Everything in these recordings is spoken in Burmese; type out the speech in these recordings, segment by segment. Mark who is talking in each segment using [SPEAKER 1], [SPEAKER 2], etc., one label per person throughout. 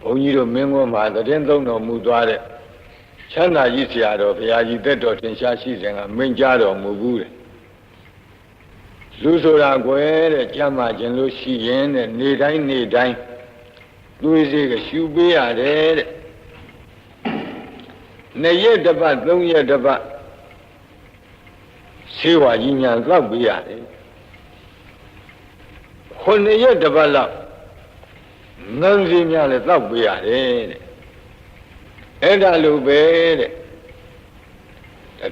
[SPEAKER 1] ဘုန်းကြီးတို့မင်းကွန်းမှာသတင်းသုံးတော်မူသွားတဲ့ချမ်းသာကြီးဆရာတော်ဘုရားကြီးသက်တော်ထင်ရှားရှိစဉ်ကမိန့်ကြားတော်မူဘူးတဲ့လူဆိုတာကွယ်တဲ့ကြမ်းမှခြင်းလို့ရှိရင်တဲ့နေတိုင်းသွေးစေးကရှူပေးရတယ်တဲ့2 ရက်တစ်ပတ်3 ရက်တစ်ပတ်ဆေးဝါးကြီးညာသောက်ပေးရတယ်9 ရက်တစ်ပတ်လောက်ငန်းစီများလည်းသောက်ပေးရတယ်တဲ့အဲ့ဒါလိုပဲတဲ့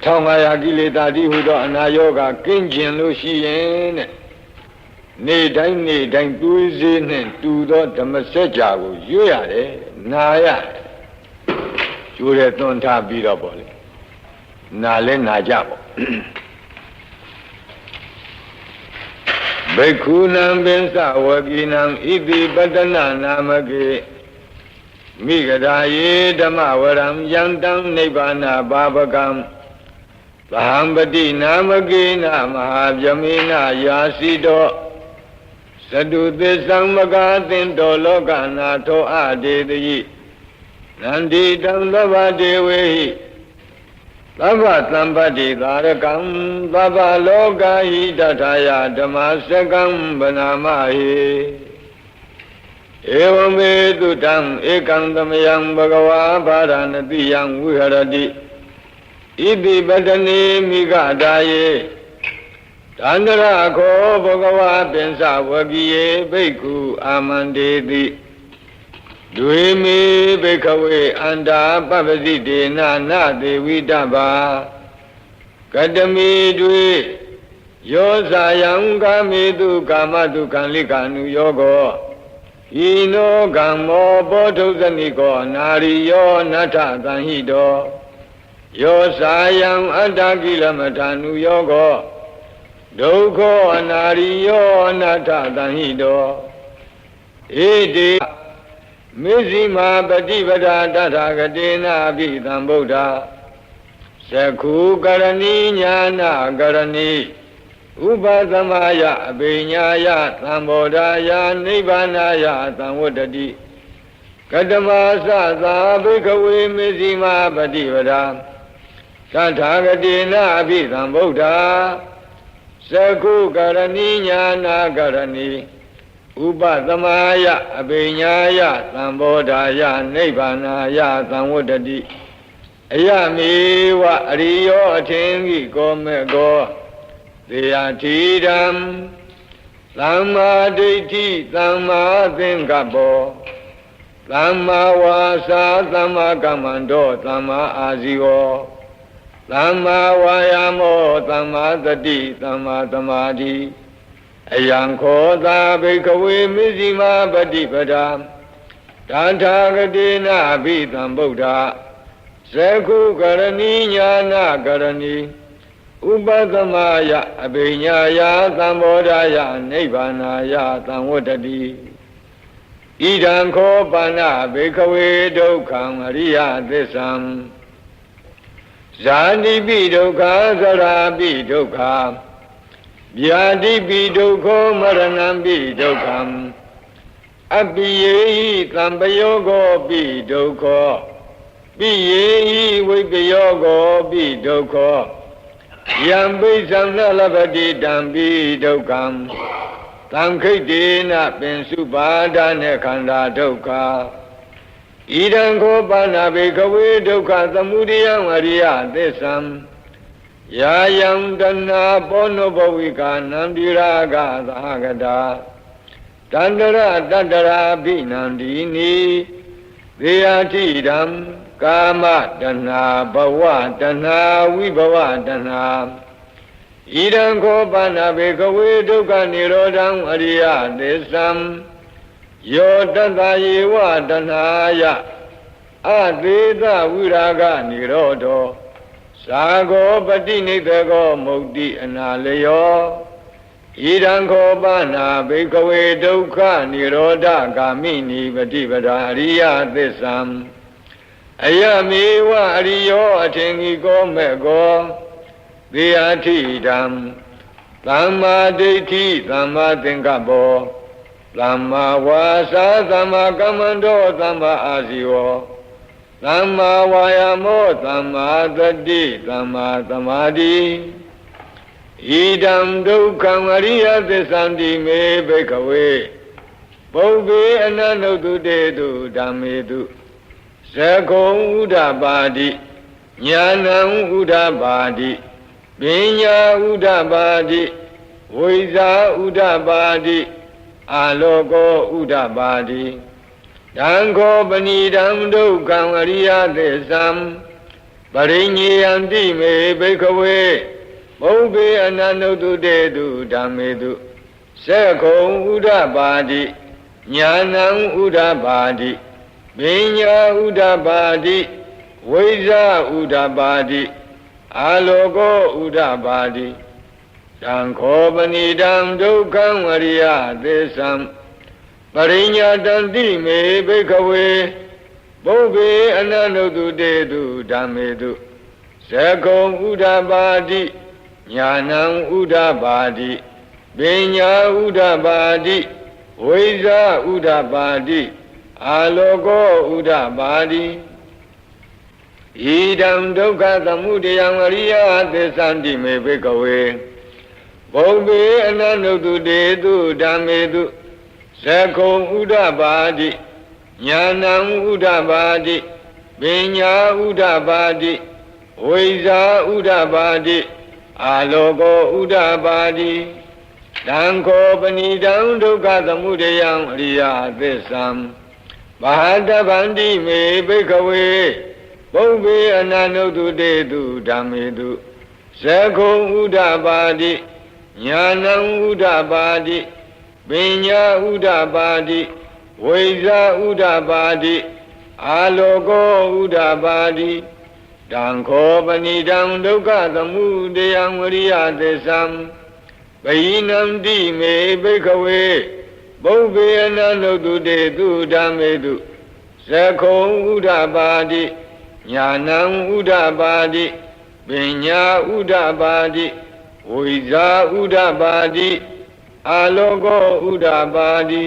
[SPEAKER 1] 1500ကိလေသာတိဟုသောအနာယောဂကင်းကျင်လို့ရှိရင်တဲ့နေတိုင်းသွေးစေးနဲ့တူသောဓမ္မစကြာကိုရွတ်ရတယ်နာရတယ်ကျိုးတဲ့သွန်ထားပြီးတော့ပေါ့လေနာလဲနာကြပေါ့ဘိက္ခုနံပင်စဝကိနံဣတိပတ္တနာနာမကေမိဂဒာယေဓမ္မဝရံယံတံနိဗ္ဗာနာပါပကံသဟံပတိနာမကေနမဟာဗြဟ္မေနယာစီတောသတုသစ္ဆံမကာသင်္တောလောကနာထောအဒေတိနန္ဒီတံသဗ္ဗဒေဝေဟိသဗ္ဗသံပတ္တိသာရကံသဗ္ဗလောကဟိတထာယဓမ္မစကံဗနာမဟိဧဝမေတုတံဧကံသမယံဘဂဝါဗာရဏတိယံဝိဟရတိဣတိပတနေမိဂဒါယေတန္တရခောဘဂဝါပင်စဝကိယေဘိက္ခုအာမန္တေတိဒွေမေဘိက္ခဝေအန္တာပပ္ပစိတေနနာသေဝိတ္တဘာကတမေဒွေယောဇာယံကာမေတုကာမတုခံလိကာနုယောကောဤနောကံမောဘောထုဇနိကောနာရိယောနထသံဟိတောယောဇာယံအတ္တကိလမထာနုယောကောဒုက္ခောအနာရိယောအနတ္ထသံဟိတောဧတေမေဇိမာပฏิပဒါတထာဂတေနာပိသံဗုဒ္ဓသခုကရဏီညာနာကရဏီဥပသမယအဘိညာယသံဘောဓာယနိဗ္ဗာနာယသံဝတ္တတိကတမသသာဘိက္ခဝေမေဇိမာပฏิပဒါတထာဂတေနာပိသံဗုဒ္ဓသခုကရဏီညာနာကရဏီဥပသမယအဘိညာယသံဘောဓာယနိဗ္ဗာနာယသံဝတ္တတိအယမေဝအရိယောအထင်ကြီးကောမေကောသေယတိဓမ္မသမ္မာဒိဋ္ဌိသမ္မာသင်္ကပ္ပောသမ္မာဝါစာသမ္မာကမ္မန္တောသမ္မာအာဇီဝောသမ္မာဝါယာမောသမ္မာသတိသမ္မာသမာဓိအယံခောသာဘိက္ခဝေမဇ္ဈိမာပฏิပဒါတထာဂတေနဘိသံဗုဒ္ဓသခုကရဏီညာနာကရဏီဥပသမယအဘိညာယသံဘောဓာယနိဗ္ဗာနာယသံဝတ္တတိဣဒံခောပါဏဘိက္ခဝေဒုက္ခံအရိယသစ္ဆံဇာတိပိဒုက္ခသရာပိဒုက္ခဗျာတိပိဒုက္ခမရဏံပိဒုက္ခံအပိယေဟိသံပယောဂောပိဒုက္ခပိယေဟိဝိပယောဂောပိဒုက္ခယံပိသံနလပတိတံပိဒုက္ခံသံခိတ်တေနပင်စုပါဒနဲ့ခန္ဓာဒုက္ခဣဒံခောပါဏဘိက္ခဝေဒုက္ခသမုဒယံအရိယသစ္ဆံယာယံတဏပောနုဘဝိကာနံတိရာဂသဟဂတာတန္တရတတ္တရာဘိနန္ဒီနိသေယတိဓမ္မကာမတဏဘဝတဏဝိဘဝတဏဣဒံခောပါဏဘိက္ခဝေဒုက္ခនិရောဓံအရိယသစ္ဆံယောတတ္တယေဝတဏယအသေသဝိရာဂនិရောဓောသာဂောပတိနိဗ္ဗောမုတ်တိအနာလယောဣဒံခောပါဏဘိက္ခဝေဒုက္ခនិရောဓဂာမိနိပฏิပဒါအရိယသစ္ဆံအယမေဝအရိယောအထင်ကြီးကောမေကောသေယထိဓမ္မသမ္မာဒိဋ္ဌိသမ္မာသင်္ကပ္ပော သမ္မာဝါစာသမ္မာကမ္မန္တောသမ္မာအာဇီဝသမ္မာဝါယာမောသမ္မာသတိသမ္မာသမာဓိဣဒံဒုက္ခံအရိယသစ္ဆန္တိမေဘိက္ခဝေပုဗ္ဗေအနန္တုတုတေတုဓမ္မေတုသကုံဥဒ္ဓပါတိညာဏံဥဒ္ဓပါတိပညာဥဒ္ဓပါတိဝိဇာဥဒ္ဓပါတိအာလောကောဥဒ္ဓပါတိတံခောပဏိတံဒုက္ခံအရိယသစ္ဆံပရိညေယံတိမေဘိက္ခဝေပုဗ္ဗေအနန္တုတုတေတုဓမ္မေတုသကုံဥဒ္ဓပါတိညာဏံဥဒ္ဓပါတိပညာဥဒ္ဓပါတိဝိဇာဥဒ္ဓပါတိအာလောကောဥဒ္ဓပါတိတံခောပဏိတံဒုက္ခံအရိယသစ္ဆံပရိညာတံတိမေဘိက္ခဝေပုဗ္ဗေအနန္တုတုတေတုဓမ္မေတုသကုံဥဒ္ဓပါတိညာဏံဥဒ္ဓပါတိပညာဥဒ္ဓပါတိဝိဇာဥဒ္ဓပါတိအာလောကောဥဒ္ဓပါတိဣဒံဒုက္ခသမုဒယံအရိယသစ္ဆန္တိမေဘိက္ခဝေပုဗ္ဗေအနန္တုတုတေတုဓမ္မေတုသကုံဥဒ္ဓပါတိညာဏံဥဒ္ဓပါတိပညာဥဒ္ဓပါတိဝိဇာဥဒ္ဓပါတိအာလောကောဥဒ္ဓပါတိတံခောပဏိတံဒုက္ခသမုဒယံအရိယသစ္ဆံဘာတဗန္တိမေဘိက္ခဝေပုဗ္ဗေအနန္တုတုတေတုဓမ္မေတုသကုံဥဒ္ဓပါတိညာဏံဥဒ္ဓပါတိပညာဥဒ္ဓပါတိဝိဇာဥဒ္ဓပါတိအာလောကောဥဒ္ဓပါတိတံခောပဏိတံဒုက္ခသမုဒယံဝရိယသစ္ဆံဘိနံတိမေဘိက္ခဝေပုဗ္ဗေအနန္တုတုတေတုဓမ္မေတုသကုံဥဒ္ဓပါတိညာဏံဥဒ္ဓပါတိပညာဥဒ္ဓပါတိဝိဇာဥဒ္ဓပါတိအာလောကောဥဒ္ဓပါတိ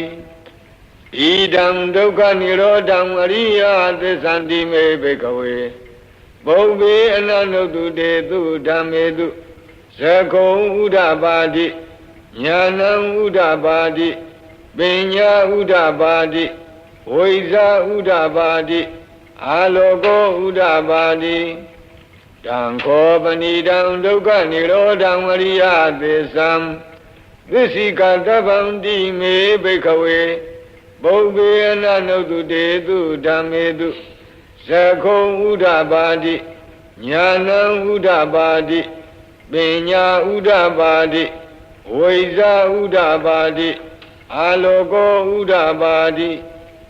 [SPEAKER 1] ဣဒံဒုက္ခនិရောဓံအရိယသစ္ဆန္တိမေဘိက္ခဝေပုဗ္ဗေအနန္တုတုတေတုဓမ္မေတုသကုံဥဒ္ဓပါတိညာဏံဥဒ္ဓပါတိပညာဥဒ္ဓပါတိဝိဇာဥဒ္ဓပါတိအာလောကောဥဒ္ဓပါတိတံခောပဏိတံဒုက္ခនិရောဓံအရိယသစ္ဆံသစ္စိကတဗ္ဗံတိမေဘိက္ခဝေပုဗ္ဗေအနန္တုတုတေတုဓမ္မေတုသကုံဥဒ္ဓပါတိညာဏံဥဒ္ဓပါတိပညာဥဒ္ဓပါတိဝိဇာဥဒ္ဓပါတိအာလောကောဥဒ္ဓပါတိ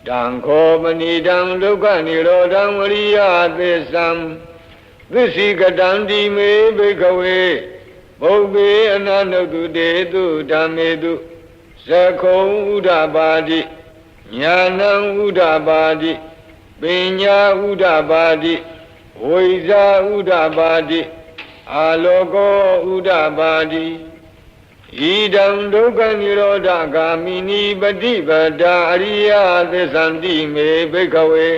[SPEAKER 1] တံခောပဏိတံဒုက္ခនិရောဓံအရိယသစ္ဆံသစ္စိကတံတိမေဘိက္ခဝေပုဗ္ဗေအနန္တုတုတေတုဓမ္မေတုသကုံဥဒ္ဓပါတိညာဏံဥဒ္ဓပါတိပညာဥဒ္ဓပါတိဝိဇာဥဒ္ဓပါတိအာလောကောဥဒ္ဓပါတိဣဒံဒုက္ခនិရောဓဂာမိနိပฏิပဒါအရိယသစ္ဆန္တိမေဘိက္ခဝေ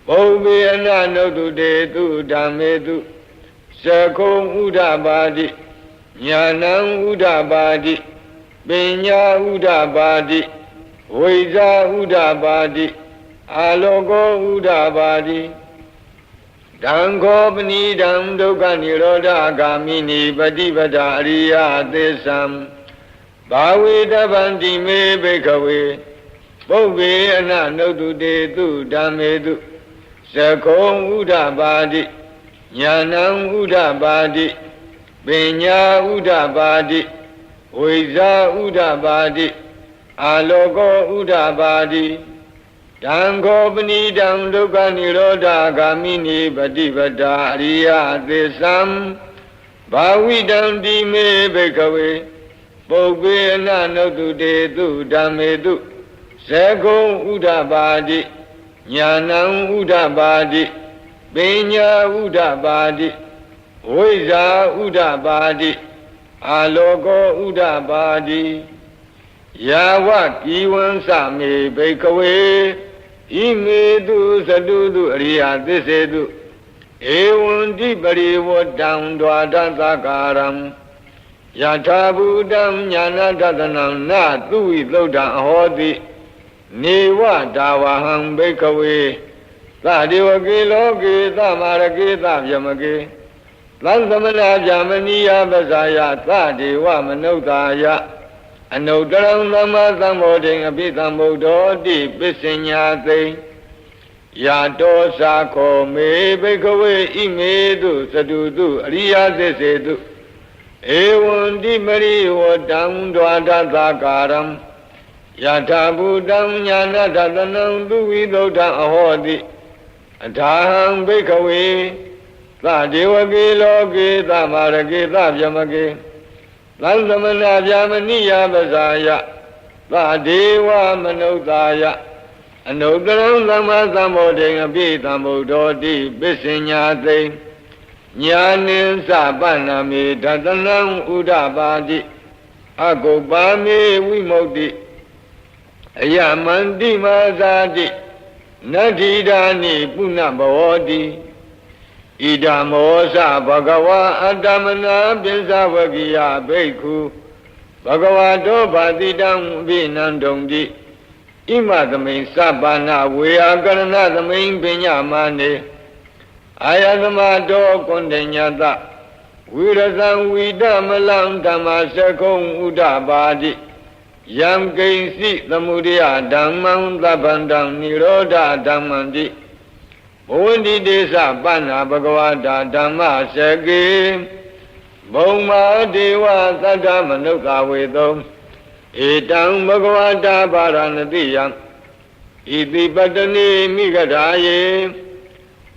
[SPEAKER 1] ပုဗ္ဗေအနန္တုတုတေတုဓမ္မေတုသကုံဥဒ္ဓပါတိညာဏံဥဒ္ဓပါတိပညာဥဒ္ဓပါတိဝိဇာဥဒ္ဓပါတိအာလောကောဥဒ္ဓပါတိတံခောပဏိတံဒုက္ခនិရောဓဂာမိနိပฏิပဒါအရိယသစ္ဆံဘာဝေတဗန္တိမေဘိက္ခဝေပုဗ္ဗေအနန္တုတုတေတုဓမ္မေတုသကုံဥဒ္ဓပါတိညာဏံဥဒ္ဓပါတိပညာဥဒ္ဓပါတိဝိဇာဥဒ္ဓပါတိအာလောကောဥဒ္ဓပါတိတံခောပဏိတံဒုက္ခនិရောဓဂာမိနိပฏิပဒါအရိယသစ္ဆံဘာဝိတံတိမေဘိက္ခဝေပုဗ္ဗေအနန္တုတုတေတုဓမ္မေတုသကုံဥဒ္ဓပါတိညာဏံဥဒ္ဓပါတိပညာဥဒ္ဓပါတိဝိဇာဥဒ္ဓပါတိအာလောကောဥဒ္ဓပါတိဣ ယာဝကိဝံသမေဘိကဝေဣမေတုသတုတုအရိယသစ္စေတုဧဝံတိပရိဝတ္တံဒွါဒသကာရံယထာဘူတံညာနာတတနံနသုဝိသုဒ္ဓံအဟောတိနေဝဒါဝဟံဘိကဝေသဒေဝကေလောကေသမရကေသဗျမကေသံသမနာဗျမနိယပဇာယသဒေဝမနုဿာယအနုတရံသမ္မာသမ္ဗောဓိအပိသမ္ဗုဒ္ဓောတိပစ္စညာသိယာတောသာခောမေဘိကဝေဣမေတုသတုတုအရိယသစ္စေတုဧဝံတိမရိဝတံဒွါဒသကာရံယထာဘူတံညာနာတတနံသူဝိသုဒ္ဓံအဟောတိအထာဟံဘိကဝေသဒေဝကေလောကေသမရကေသဗျမကေသံသမနာဗျာမနိယပဇာယသဒေဝမနုဿာယအနုတရံသမ္မာသမ္ဗောဓိအပိသမ္ဗုဒ္ဓောတိပစ္စညာသိညာနိသပန္နမေဒတနံဥဒပါတိအကုပ္ပါမေဝိမု ക്തി အယမန္တိမာဇာတိနတ္ထိဒာနိပုဏ္ဏဘဝတိဣဒမောသဘဂဝါအတ္တမနာပိစ္ဆဝကိယဘိက္ခုဘဂဝါတောဘာတိတံအဘိနန္ဒုံတိဣမသမိန်သဗ္ဗနာဝေယကရဏသမိန်ပညာမာနေအာယသမတောကွန်တညတဝိရဇံဝိဒမလံဓမ္မစကုံဥဒပါတိယံကိဉ္စီသမုဒယဓမ္မံသဗ္ဗန္တံနိရောဓဓမ္မံတိဘဝန္တိတေသပန္နာဘဂဝတာဓမ္မစကေဘုံမာဒေဝသတ္တမနုဿာဝေသောဧတံဘဂဝတာပါရဏတိယံဣတိပတ္တနိမိဂဓာယေ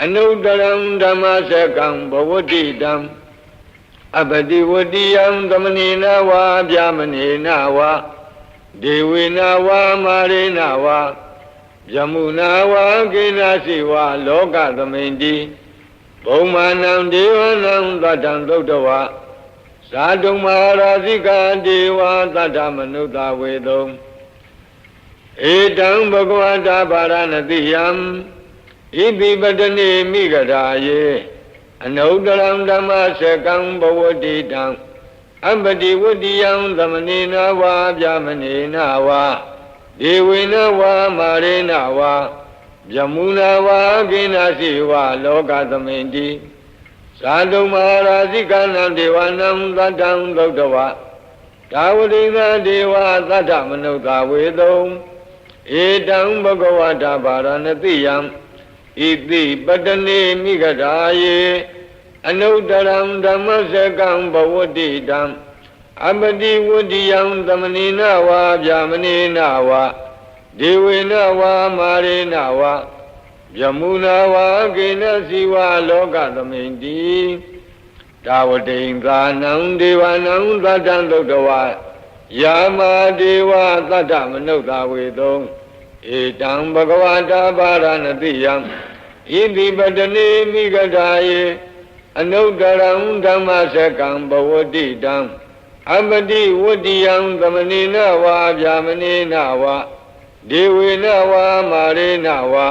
[SPEAKER 1] အနုတရံဓမ္မစကံဘဝတိတံအပတိဝတိယံသမဏေနဝါဗျာမဏေနဝါဒေဝေနဝါမာရေနဝါယမုနာဝါကေနစီဝါလောကသမိန်တိဘုံမာနံဒေဝနံသတ္တံသုတ်တဝါသာတုံမဟာရာဇိကဒေဝသတ္တမနုဿာဝေသုံဧတံဘဂဝတာပါရဏတိယံဣတိပတ္တနိမိဂဓာယေအနုတရံဓမ္မစကံဘဝတိတံအပတိဝတိယံသမဏေနဝါဗျာမဏေနဝါဒေဝေနဝါမာရေနဝါယမုနာဝါကိနစီဝါလောကသမိန်တိသာတုမဟာရာဇိကနံဒေဝနံသတ္တံသုတ်တဝါဒါဝတိနာဒေဝသတ္တမနုဿာဝေသုံဧတံဘဂဝတာပါရဏတိယံဣတိပတ္တနိမိဂဓာယေအနုတရံဓမ္မစကံဘဝတိတံအပတိဝတိယံသမဏေနဝါဗျာမဏေနဝါဒေဝေနဝါမာရေနဝါယမုနာဝါကေနစီဝါလောကသမိန်တိဒါဝတိံသာနံဒေဝနံသတ္တံသုတ်တဝါယာမာဒေဝသတ္တမနုဿာဝေသုံဧတံဘဂဝတာပါရဏတိယံဣတိပတ္တနိမိဂဓာယေအနုတရံဓမ္မစကံဘဝတိတံအပတိဝတိယံသမဏေနဝါဗျာမဏေနဝါဒေဝေနဝါမာရေနဝါ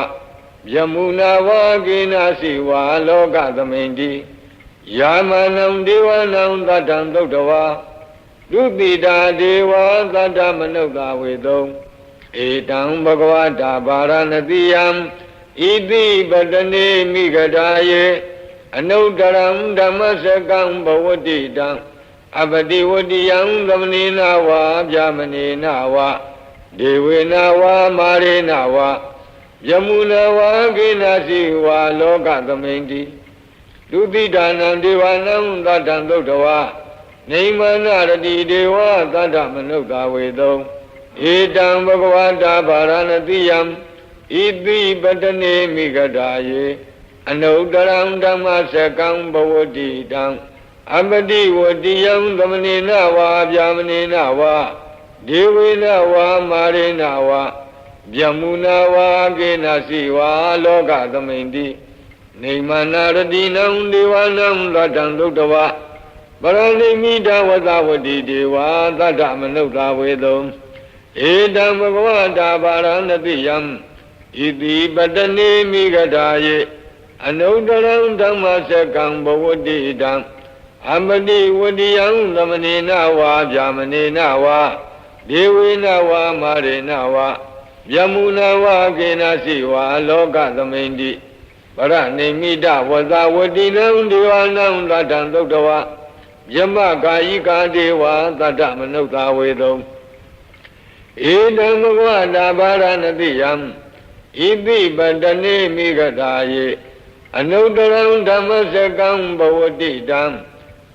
[SPEAKER 1] ယမုနာဝါကေနစီဝါလောကသမိန်တိယာမနံဒေဝနံသတ္တံသုတ်တဝါဒုတိတာဒေဝသတ္တမနုဿာဝေသုံဧတံဘဂဝတာပါရဏတိယံဣတိပတ္တနိမိဂဓာယေအနုတရံဓမ္မစကံဘဝတိတံအပတိဝတိယံသမဏေနဝါဗျာမဏေနဝါဒေဝေနဝါမာရေနဝါယမုနာဝါကိနစီဝါလောကသမိန်တိဒုတိဒါနံဒေဝနံသတ္တံသုတ်တဝါနေမနာရတိဒေဝသတ္တမနုဿာဝေသုံဧတံဘဂဝတာပါရဏတိယံဣတိပတ္တနိမိဂဓာယေအနုတရံဓမ္မစကံဘဝတိတံအပတိဝတိယံသမဏေနဝါဗျာမဏေနဝါဒေဝေနဝါမာရေနဝါယမုနာဝါကေနစီဝါလောကသမိန်တိနေမနာရတိနံဒေဝနံသတ္တံသုတ်တဝါပရဏိမိတဝသဝတိဒေဝသတ္တမနုဿာဝေသုံ Edam Bhagavata Varanatiyam Iti Patani Migadaye Anudaram Dhammasakam Bhavadidam Amadi Vadiyam Lamanina Va Jamanina Va Devina Va Marina Va Yamuna Va Kenasi Va Loka Dhamindi Paranimida Vada Vadinam Divanam Radhan Dokdava Yama Kayika Deva Tata Manukta Vedam Edam Bhagavata Varanatiyam Iti Patani Migadaye Anudaram Dhammasakam Bhavadidam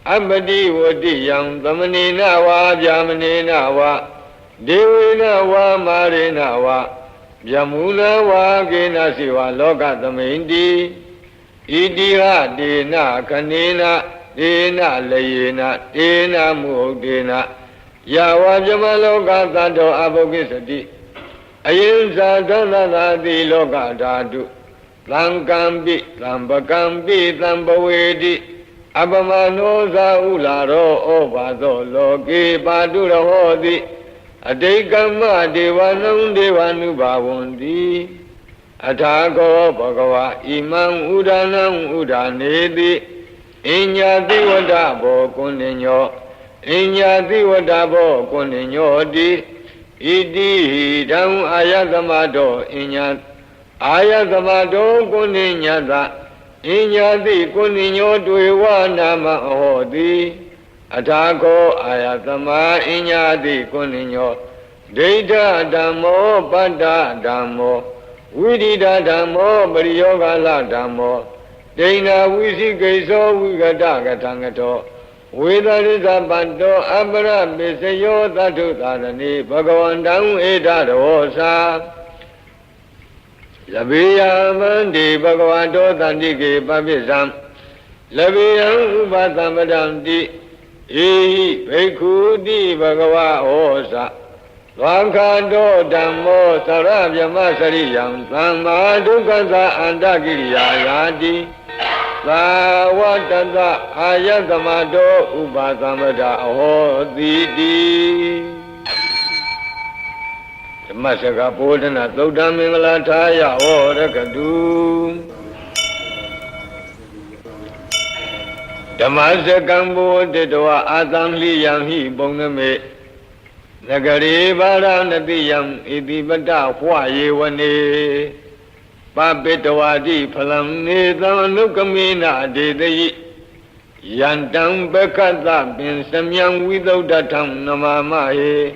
[SPEAKER 1] Abadi Vadiyam Dhamanina Va Jamanina Va Devina Va Marina Va Yamuna Va Kenasi Va Loka Dhamindi Idiha Dena Kanena Dena Layena Dena Muhdena Yava Jamaloka Tato Abhokisati Ayinsa Dhanadati Loka Dhatu Lankampi Lambakampi Lambavedi Abhamano Saularo Obado Loki Padura Hodi Adekama Devanam Devanubhavundi Athago Bhagava Imam Udanam Udanedi Inyati Vadabo Kuninyo Inyati Vadabo Kuninyo Di Idi Dam Ayatamado Inyat Ayatamado Kuninyata Inyati Kuninyo Dwewa Nama Hodi Athago Ayatama Inyati Kuninyo Deita Dhammo Pada Dhammo Vidita Dhammo Pariyogala Dhammo Dena Visikeso Vigata Gatangato Vedarisa Panto Abra Bisayo Tatu Tadani Bhagavandam Eda Rosa Labiya Mandi Bhagavato Tandike Papisam Labiyam Upatampadam Di Ehi Bhekkhudi Bhagava Osa Vakhanto Dhammo Sarabhyama Sariyam Dhamma Dukkasa Andakiriya Yati Savatata Ayatamato Upatampada Ahoditi Masaka Podana Thuddha Mingala Thaya Orakadu Dhammasakam Bodhidva Atamli Yamhi Bongame Nagari Varanatiyam Iti Pata Hwayevane Papitavadi Phalam Netam Anukamena Dedayi Yantam Bekata Binsamyam Vidaudatam Namamahe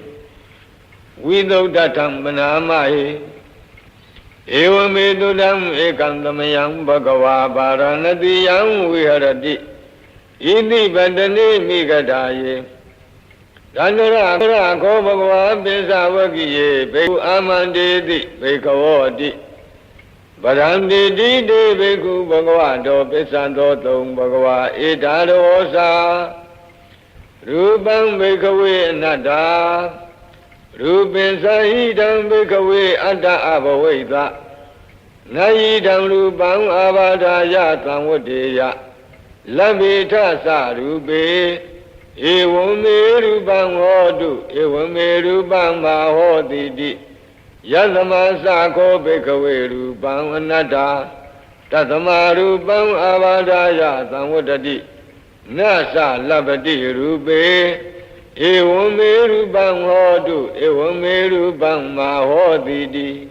[SPEAKER 1] Vidaudatam Banamahe Evamedudam Ekandamayam Bhagava Varanatiyam Viharati Iti Patani Migadaye Dandara Ko Bhagava Pisavakiye Bhekhu Amandeti Bhekhavoti Bharamdeti De Bhekhu Bhagavato Pisanto Tum Bhagava Itarosa Rupam Bhekhawe Anatta Rupin Sahidam Bhekhawe Atta Abhavaita Nayidam Rupam Abhadaya Samvadeya Labita Sarupe Evame Rupam Hodu Evame Rupam Mahoditi Yadama Sako Bhekhawe Rupam Anatta Tatama Rupam Abhadaya Samvadati Nasa Labati Rupe Evame Rupam Hodu Evame Rupam Mahoditi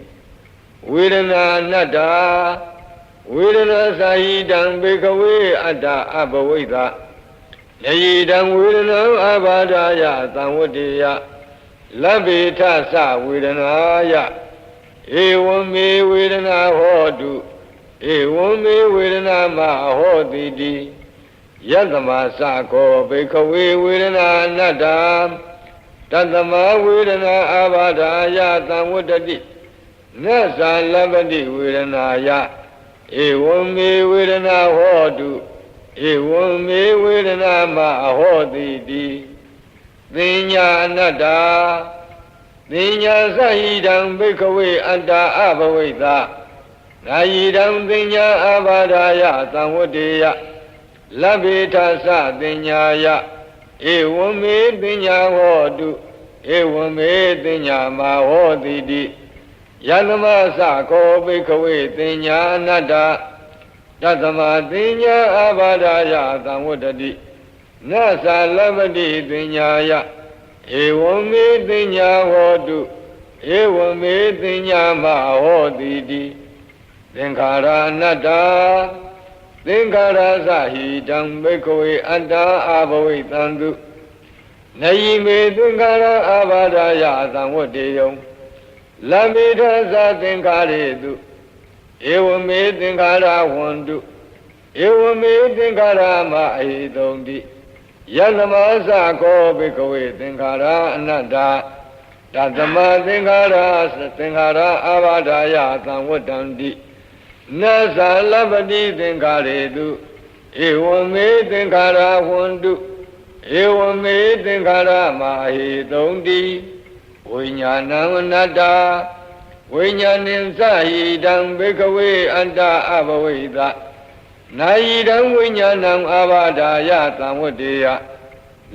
[SPEAKER 1] Vedana Anatta Vedana Sahidam Bhekhawe Atta Abhavaita Nayidam Vedana Abhadaya Samvadeya Labita Sa Vedanaya Evame Vedana Hodu Evame Vedana Mahoditi Yadama Sako Bhekhawe Vedana Anatta Tatama Vedana Abhadaya Samvadati Nasa Labati Vedanaya Evame Vedana Hodu Evame Vedana Mahoditi Dinya Anatta Dinya Sahidam Bhekhawe Atta Abhavaita Nayidam Dinya Abhadaya Samvadeya Labita Sa Dinyaya Evame Dinya Hodu ဝံမေတင်ညာမာဟောတိတိယသမသခောဘိကဝေတင်ညာအနတ္တတသမတင်ညာအဘာဒာယသံဝတ္တိနသလပတိတင်ညာယဧဝံမေတင်ညာဟောတုဧဝံမေတင်ညာမဟောတိတိသင်္ခါရအနတ္တသင်္ခါရသဟိတံဘိကဝေအတ္တအာဘဝိတံတုနယိမေသင်္ခါရအာဘာဒာယသံဝတ္တေယံလမေထသသင်္ခါရေတုဧဝမေသင်္ခါရဝန္တုဧဝမေသင်္ခါရမအဟိတုံတိယသမသခောဘိကဝေသင်္ခါရအနတ္တတသမသင်္ခါရအာဘာဒာယသံဝတ္တံတိနသလပတိသင်္ခါရေတုဧဝမေသင်္ခါရဝန္တုဧဝမေသင်္ခါရမဟိတုံတိဝိညာဏံအနတ္တဝိညာဏင်သဟိတံဘိကဝေအတ္တအဘဝိတနာယိတံဝိညာဏံအာဘာဒာယသံဝတ္တေယ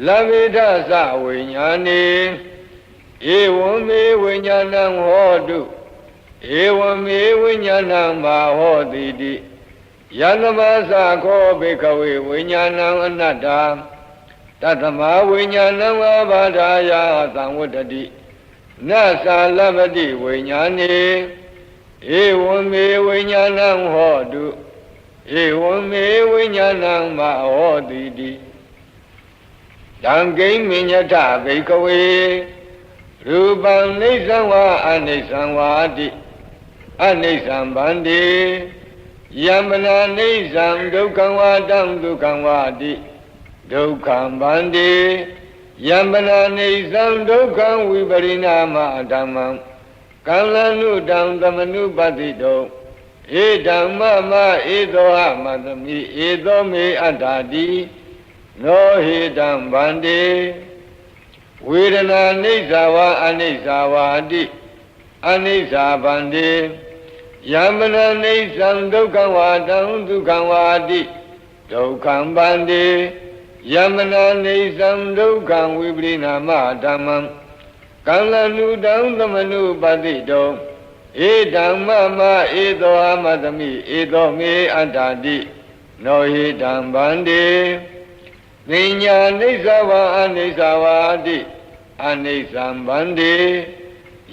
[SPEAKER 1] လမေထသဝိညာဏေဧဝမေဝိညာဏံဟောတုဧဝမေဝိညာဏံမာဟောတိတိယသမသခောဘိကဝေဝိညာဏံအနတ္တတသမဝိညာဏံအာဘာဒာယသံဝတ္တိနသလပတိဝိညာဏေဧဝမေဝိညာဏံဟောတုဧဝမေဝိညာဏံမဟောတိတိတံဂိမညထဘိကဝေရူပံနိစ္စံဝါအနိစ္စံဝါတိအနိစ္စံဗန္တိယမနာနိစ္စံဒုက္ခံဝါတံဒုက္ခံဝါတိဒုက္ခံဗန္တိယမနာနိစ္စံဒုက္ခံဝိပရိနာမဓမ္မံကံလနုတံသမနုပတိတောဧဓမ္မမဧသောဟမသမိဧသောမေအတ္တာတိနောဟိတံဗန္တိဝေဒနာနိစ္စဝါအနိစ္စဝါတိအနိစ္စဗန္တိယမနာနိစ္စံဒုက္ခံဝါတံဒုက္ခံဝါတိဒုက္ခံဗန္တိယမနာနိစ္စံဒုက္ခံဝိပရိနာမဓမ္မံကံလနုတံသမနုပတိတောဧဓမ္မမဧသောအမသမိဧသောမေအတ္တာတိနောဟိတံဗန္တိပညာနိစ္စဝါအနိစ္စဝါတိအနိစ္စံဗန္တိ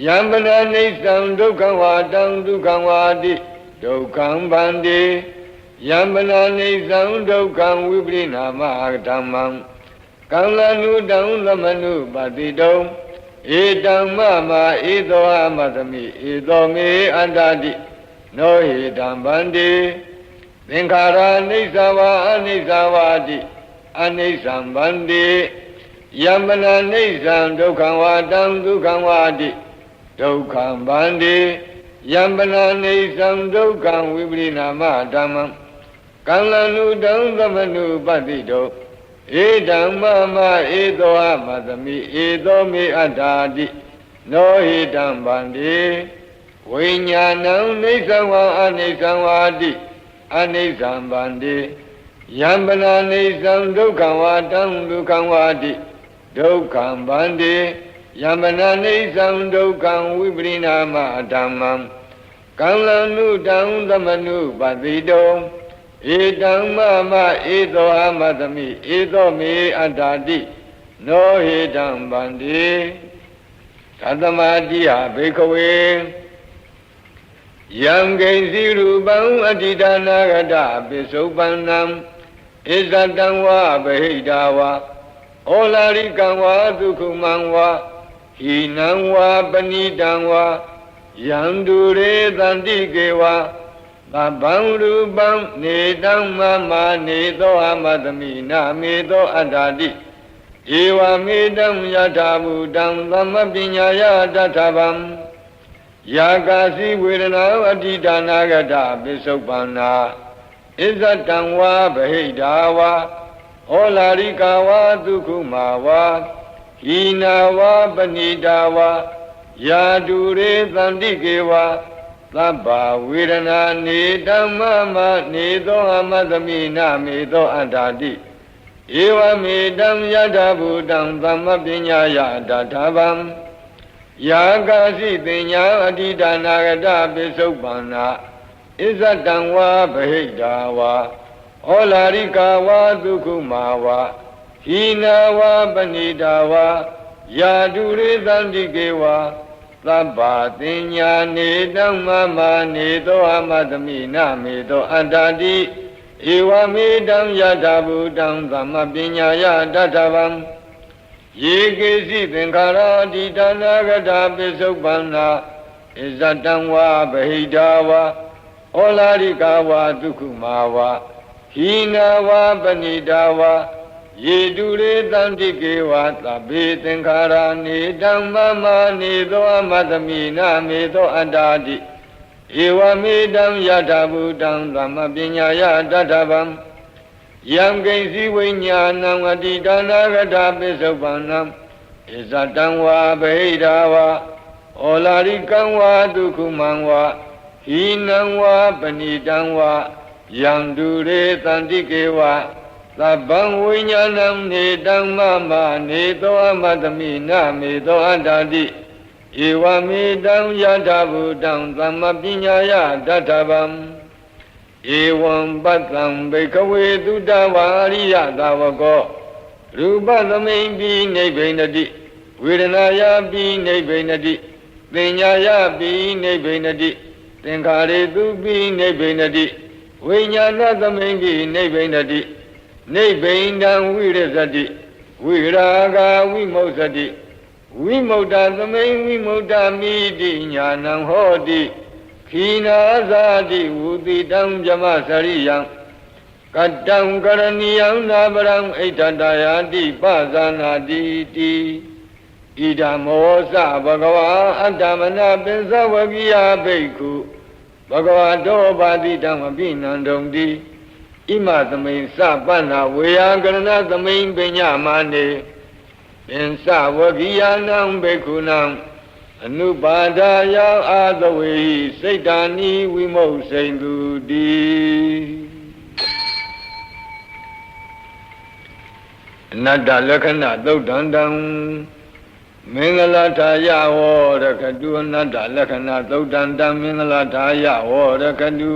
[SPEAKER 1] ယမနာနိစ္စံဒုက္ခံဝါတံဒုက္ခံဝါတိဒုက္ခံဗန္တိယမနာနိစ္စံဒုက္ခံဝိပရိနာမဓမ္မံကံလနုတံသမနုပတိတောဧတံမမဧသောအမသမိဧသောမေအတ္တာတိနောဟိတံဗန္တိသင်္ခါရနိစ္စဝါအနိစ္စဝါတိအနိစ္စံဗန္တိယမနာနိစ္စံဒုက္ခံဝါတံဒုက္ခံဝါတိဒုက္ခံဗန္တိယမနာနိစ္စံဒုက္ခံဝိပရိနာမဓမ္မံကံလနုတံသမနုပတိတောဧဓမ္မမဧသောအမသမိဧသောမေအတ္တာတိနောဟိတံဗန္တိဝိညာဏံနိစ္စဝါအနိစ္စဝါတိအနိစ္စံဗန္တိယမနာနိစ္စံဒုက္ခံဝါတံဒုက္ခံဝါတိဒုက္ခံဗန္တိယမနာနိစ္စံဒုက္ခံဝိပရိနာမဓမ္မံကံလနုတံသမနုပတိတောဧတံမမဧသောအမသမိဧသောမေအတ္တာတိနောဟိတံဗန္တိသတ္တမတိယဘိကဝေယံဂိဉ္စီရူပံအတ္တိဒါနာဂတပိစုပန္နံဣဇတံဝဗဟိတာဝဩလာရိကံဝဒုက္ခမံဝဟိနံဝပဏိတံဝယံဒုရေတန္တိကေဝသဗ္ဗံရူပံနေတံမမနေသောအမသမိနာမေသောအတ္တာတိဧဝမေတံယထာဘူတံသမပညာယတထဗံယာကာစီဝေဒနာအတ္တိဒါနာဂတပိစုပန္နာဣဇတံဝဗဟိတာဝဩလာရိကာဝဒုက္ခမာဝဟိနာဝပဏိတာဝယာတုရေသန္တိကေဝသဗ္ဗဝေဒနာနေဓမ္မမနေသောအမသမိနာမေသောအတ္တာတိဧ ဧဝမေတံယထာဘူတံသမ္မပညာယတထာဗံယာကာစီပညာအတိဒါနာဂတပိစုပ္ပန္နာဣဇတံဝါဗဟိတာဝါဩလာရိကာဝါဒုက္ခမာဝါဟိနာဝါပဏိတာဝါယာတုရေသန္တိကေဝါသဗ္ဗတင်ညာနေတံမမနေသောအမတမိနမေသောအတ္တတိဧဝမေတံယထာဘူတံသမ္မပညာယတထဗံယေကေစီသင်္ခါရတိတနာဂတပိစုပ္ပန္နာဣဇတံဝါဗဟိတာဝါဩလာရိကာဝါဒုက္ခမာဝါဟိနာဝါပဏိတာဝါယေတုရေတန္တိကေဝါသဗ္ဗေသင်္ခါရနေတံမမနေသောအမတမိနမေသောအတ္တတိဧဝမေတံယထာဘူတံသမ္မပညာယတထဗံယံကိဉ္စီဝိညာဏံအတိဒါနာဂတပိစုပ္ပန္နံဣဇတံဝါဗဟိတာဝါဩလာရိကံဝါဒုက္ခမံဝါဟိနံဝါပဏိတံဝါယံတုရေသန္တိကေဝါသဗ္ဗံဝိညာဏံနေတံမမနေသောအမတမိနမေသောအတ္တတိဧဝမေတံယထာဘူတံသမ္မပညာယတထဗံဧဝံပတ္တံဘိကဝေတုတဝါရိယသာဝကောရူပသမိန်ပိနိဗ္ဗိနတိဝေဒနာယပိနိဗ္ဗိနတိပညာယပိနိဗ္ဗိနတိသင်္ခါရေတုပိနိဗ္ဗိနတိဝိညာဏသမိန်ပိနိဗ္ဗိနတိနိဗ္ဗိန္ဒံဝိရဇတိဝိရာဂဝိမု ဿတိဝိမု tta သမိန်ဝိမု tta မိတိညာဏံဟောတိခိနာဇာတိဝုတိတံဇမစရိယံကတံကရဏီယံနာပရံဣဋ္ဌတယာတိပဇာနာတိတိဣဒံမောစဘဂဝါအတ္တမနပိစဝကိယဘိက္ခုဘဂဝါတောပါတိတံအပိနန္တုံတိဣမသမိန်စပန္နာဝေယကရဏသမိန်ပညာမာနေပင်စဝကိယနံဘိက္ခုနံအနုပါဒာယအာသဝေဟိစိတ်တာနိဝိမုတ်စိန်သူတိအနတ္တလက္ခဏာသုတ်တန္တံမင်္ဂလာထာယဝရကတုအနတ္တလက္ခဏာသုတ်တန္တံမင်္ဂလာထာယဝရကတု